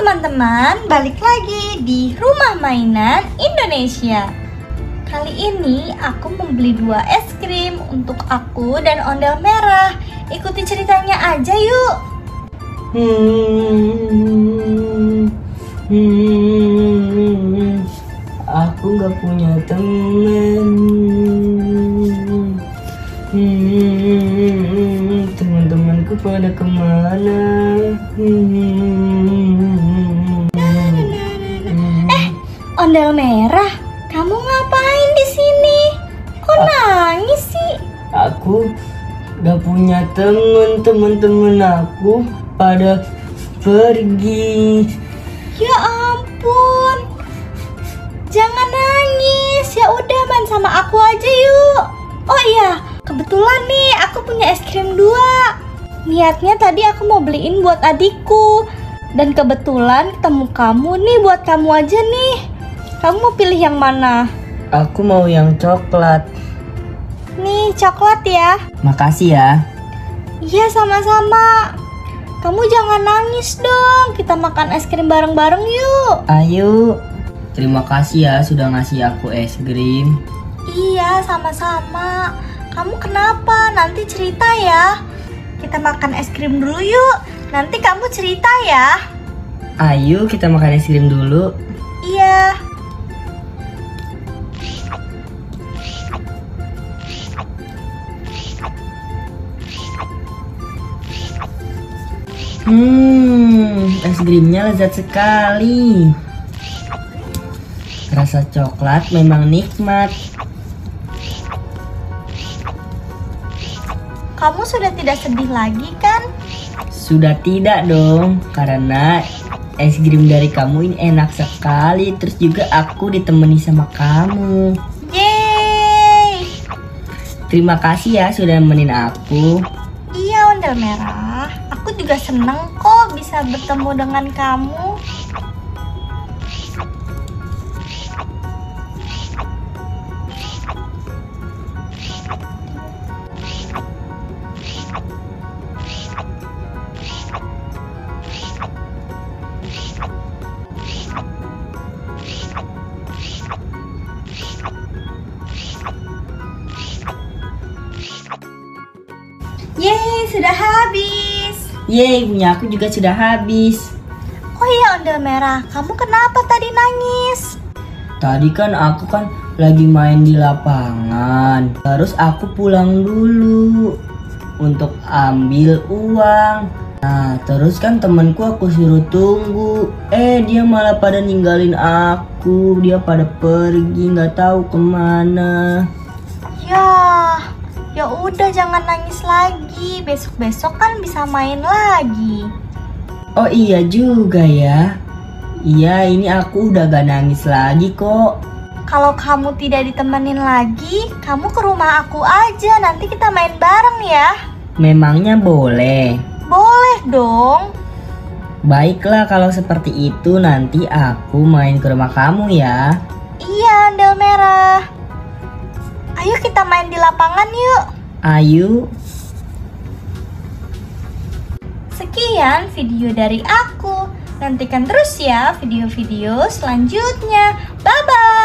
teman-teman, balik lagi di Rumah Mainan Indonesia. Kali ini aku membeli 2 es krim untuk aku dan Ondel Merah. Ikuti ceritanya aja yuk. Aku gak punya temen. Teman-temanku pada kemana? Ondel Merah, kamu ngapain di sini? Kok nangis sih? Aku gak punya temen aku pada pergi. Ya ampun, jangan nangis. Ya udah, main sama aku aja yuk. Oh iya, kebetulan nih aku punya es krim 2. Niatnya tadi aku mau beliin buat adikku, dan kebetulan ketemu kamu nih, buat kamu aja nih. Kamu mau pilih yang mana? Aku mau yang coklat. Nih, coklat ya. Makasih ya. Iya, sama-sama. Kamu jangan nangis dong. Kita makan es krim bareng-bareng yuk. Ayo. Terima kasih ya sudah ngasih aku es krim. Iya, sama-sama. Kamu kenapa? Nanti cerita ya. Kita makan es krim dulu yuk. Nanti kamu cerita ya. Ayo kita makan es krim dulu. Iya. Es krimnya lezat sekali. Rasa coklat memang nikmat. Kamu sudah tidak sedih lagi kan? Sudah tidak dong, karena es krim dari kamu ini enak sekali. Terus juga aku ditemani sama kamu. Yeay. Terima kasih ya sudah nemenin aku. Iya, Ondel Merah. Aku juga seneng kok bisa bertemu dengan kamu. Yeay, sudah habis. Yeay, punya aku juga sudah habis. Oh iya, Ondel Merah, kamu kenapa tadi nangis? Tadi kan aku lagi main di lapangan. Terus aku pulang dulu untuk ambil uang. Nah, terus kan temanku aku suruh tunggu. Dia malah pada ninggalin aku. Dia pada pergi, nggak tahu kemana. Ya udah, jangan nangis lagi. Besok-besok kan bisa main lagi. Oh iya juga ya. Iya, ini aku udah gak nangis lagi kok. Kalau kamu tidak ditemenin lagi, kamu ke rumah aku aja. Nanti kita main bareng ya. Memangnya boleh? Boleh dong. Baiklah kalau seperti itu, nanti aku main ke rumah kamu ya. Iya, Ondel Merah. Ayo kita main di lapangan yuk. Ayo. Sekian video dari aku. Nantikan terus ya video-video selanjutnya. Bye-bye.